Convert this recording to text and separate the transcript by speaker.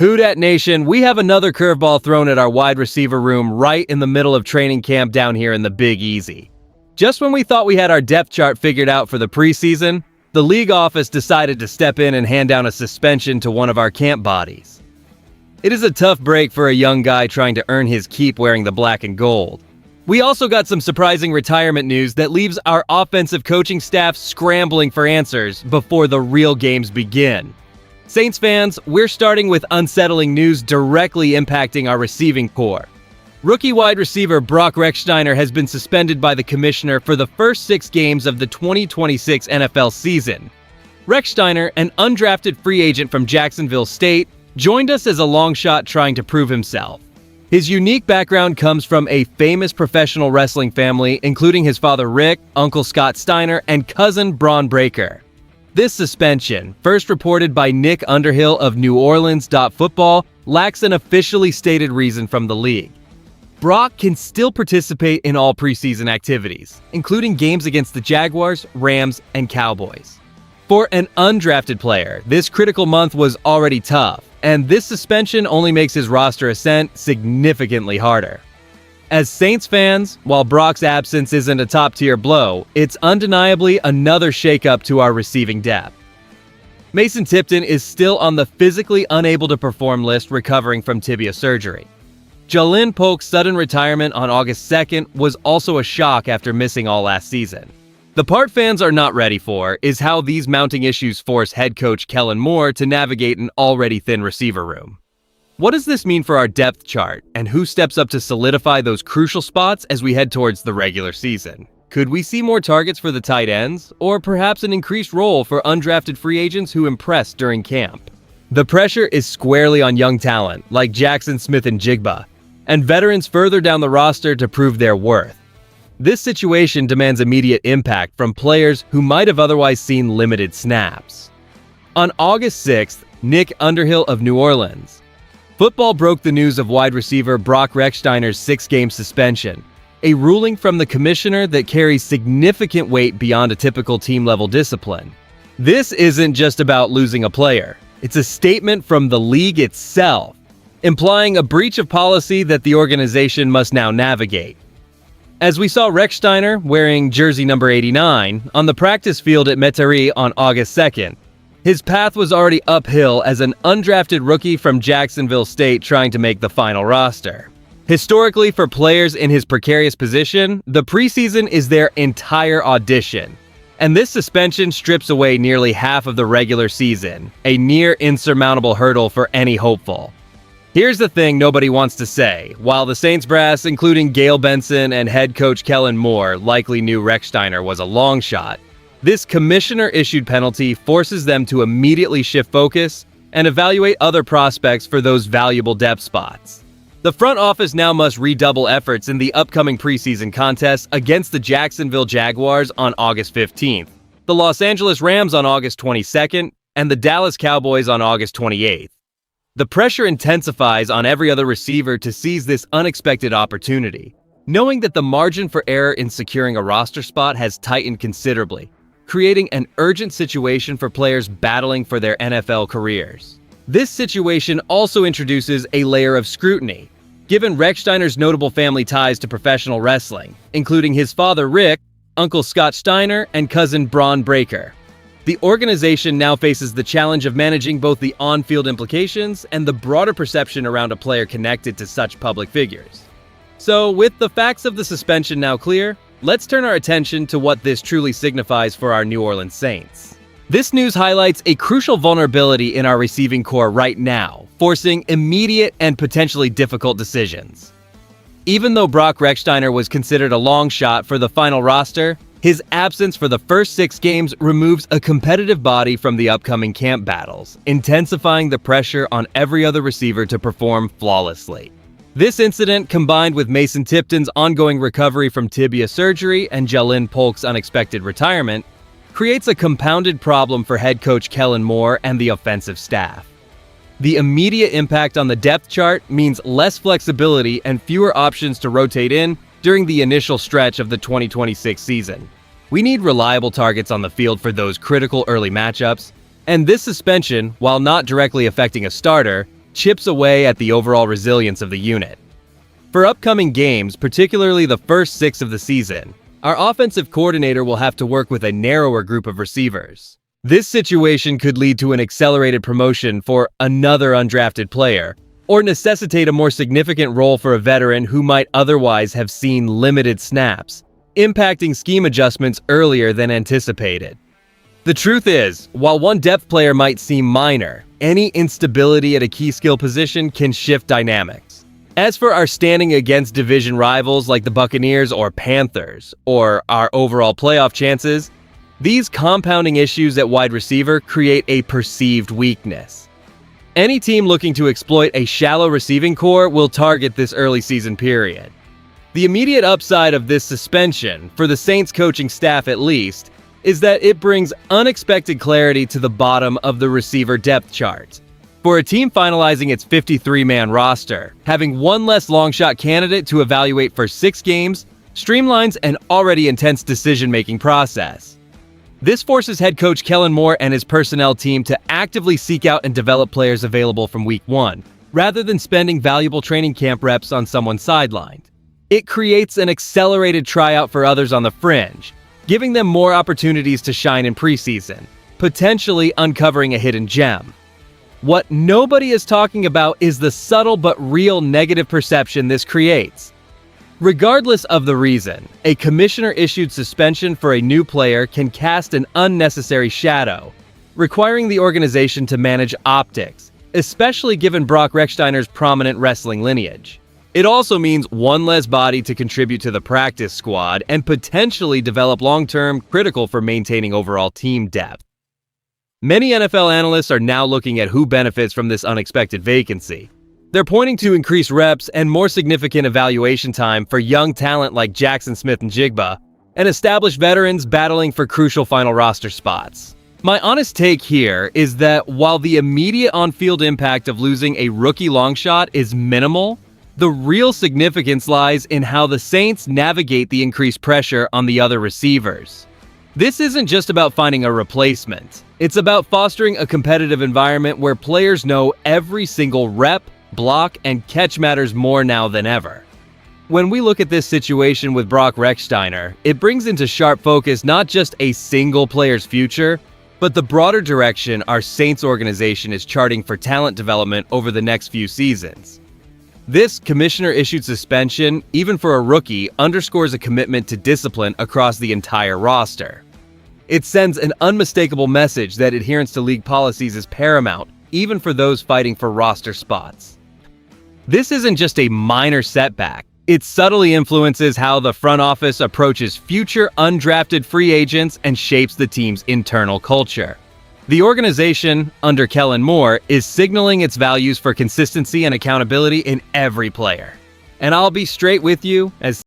Speaker 1: WHO DAT Nation, we have another curveball thrown at our wide receiver room right in the middle of training camp down here in the Big Easy. Just when we thought we had our depth chart figured out for the preseason, the league office decided to step in and hand down a suspension to one of our camp bodies. It is a tough break for a young guy trying to earn his keep wearing the black and gold. We also got some surprising retirement news that leaves our offensive coaching staff scrambling for answers before the real games begin. Saints fans, we're starting with unsettling news directly impacting our receiving core. Rookie wide receiver Brock Rechsteiner has been suspended by the commissioner for the first 6 games of the 2026 NFL season. Rechsteiner, an undrafted free agent from Jacksonville State, joined us as a long shot trying to prove himself. His unique background comes from a famous professional wrestling family, including his father Rick, Uncle Scott Steiner, and cousin Braun Breaker. This suspension, first reported by Nick Underhill of New Orleans Football, lacks an officially stated reason from the league. Brock can still participate in all preseason activities, including games against the Jaguars, Rams, and Cowboys. For an undrafted player, this critical month was already tough, and this suspension only makes his roster ascent significantly harder. As Saints fans, while Brock's absence isn't a top-tier blow, it's undeniably another shakeup to our receiving depth. Mason Tipton is still on the physically unable to perform list recovering from tibia surgery. Jalen Polk's sudden retirement on August 2nd was also a shock after missing all last season. The part fans are not ready for is how these mounting issues force head coach Kellen Moore to navigate an already thin receiver room. What does this mean for our depth chart, and who steps up to solidify those crucial spots as we head towards the regular season? Could we see more targets for the tight ends, or perhaps an increased role for undrafted free agents who impressed during camp? The pressure is squarely on young talent like Jackson Smith-Njigba, and veterans further down the roster to prove their worth. This situation demands immediate impact from players who might have otherwise seen limited snaps. On August 6th, Nick Underhill of New Orleans. Football broke the news of wide receiver Brock Rechsteiner's 6-game suspension, a ruling from the commissioner that carries significant weight beyond a typical team-level discipline. This isn't just about losing a player. It's a statement from the league itself, implying a breach of policy that the organization must now navigate. As we saw Rechsteiner wearing jersey number 89 on the practice field at Metairie on August 2nd, his path was already uphill as an undrafted rookie from Jacksonville State trying to make the final roster. Historically, for players in his precarious position, the preseason is their entire audition, and this suspension strips away nearly half of the regular season, a near insurmountable hurdle for any hopeful. Here's the thing nobody wants to say. While the Saints brass, including Gail Benson and head coach Kellen Moore, likely knew Rechsteiner was a long shot, this commissioner-issued penalty forces them to immediately shift focus and evaluate other prospects for those valuable depth spots. The front office now must redouble efforts in the upcoming preseason contest against the Jacksonville Jaguars on August 15th, the Los Angeles Rams on August 22nd, and the Dallas Cowboys on August 28th. The pressure intensifies on every other receiver to seize this unexpected opportunity, knowing that the margin for error in securing a roster spot has tightened considerably, creating an urgent situation for players battling for their NFL careers. This situation also introduces a layer of scrutiny, given Rechsteiner's notable family ties to professional wrestling, including his father Rick, Uncle Scott Steiner, and cousin Braun Breaker. The organization now faces the challenge of managing both the on-field implications and the broader perception around a player connected to such public figures. So, with the facts of the suspension now clear, let's turn our attention to what this truly signifies for our New Orleans Saints. This news highlights a crucial vulnerability in our receiving core right now, forcing immediate and potentially difficult decisions. Even though Brock Rechsteiner was considered a long shot for the final roster, his absence for the first 6 games removes a competitive body from the upcoming camp battles, intensifying the pressure on every other receiver to perform flawlessly. This incident, combined with Mason Tipton's ongoing recovery from tibia surgery and Jalen Polk's unexpected retirement, creates a compounded problem for head coach Kellen Moore and the offensive staff. The immediate impact on the depth chart means less flexibility and fewer options to rotate in during the initial stretch of the 2026 season. We need reliable targets on the field for those critical early matchups, and this suspension, while not directly affecting a starter, chips away at the overall resilience of the unit. For upcoming games, particularly the first 6 of the season, our offensive coordinator will have to work with a narrower group of receivers. This situation could lead to an accelerated promotion for another undrafted player, or necessitate a more significant role for a veteran who might otherwise have seen limited snaps, impacting scheme adjustments earlier than anticipated. The truth is, while one depth player might seem minor, any instability at a key skill position can shift dynamics. As for our standing against division rivals like the Buccaneers or Panthers, or our overall playoff chances, these compounding issues at wide receiver create a perceived weakness. Any team looking to exploit a shallow receiving core will target this early season period. The immediate upside of this suspension, for the Saints coaching staff at least, is that it brings unexpected clarity to the bottom of the receiver depth chart. For a team finalizing its 53-man roster, having one less long-shot candidate to evaluate for 6 games streamlines an already intense decision-making process. This forces head coach Kellen Moore and his personnel team to actively seek out and develop players available from week 1, rather than spending valuable training camp reps on someone sidelined. It creates an accelerated tryout for others on the fringe, giving them more opportunities to shine in preseason, potentially uncovering a hidden gem. What nobody is talking about is the subtle but real negative perception this creates. Regardless of the reason, a commissioner-issued suspension for a new player can cast an unnecessary shadow, requiring the organization to manage optics, especially given Brock Rechsteiner's prominent wrestling lineage. It also means one less body to contribute to the practice squad and potentially develop long-term, critical for maintaining overall team depth. Many NFL analysts are now looking at who benefits from this unexpected vacancy. They're pointing to increased reps and more significant evaluation time for young talent like Jackson Smith-Njigba, and established veterans battling for crucial final roster spots. My honest take here is that while the immediate on-field impact of losing a rookie long shot is minimal, the real significance lies in how the Saints navigate the increased pressure on the other receivers. This isn't just about finding a replacement. It's about fostering a competitive environment where players know every single rep, block, and catch matters more now than ever. When we look at this situation with Brock Rechsteiner, it brings into sharp focus not just a single player's future, but the broader direction our Saints organization is charting for talent development over the next few seasons. This commissioner-issued suspension, even for a rookie, underscores a commitment to discipline across the entire roster. It sends an unmistakable message that adherence to league policies is paramount, even for those fighting for roster spots. This isn't just a minor setback. It subtly influences how the front office approaches future undrafted free agents and shapes the team's internal culture. The organization, under Kellen Moore, is signaling its values for consistency and accountability in every player. And I'll be straight with you, as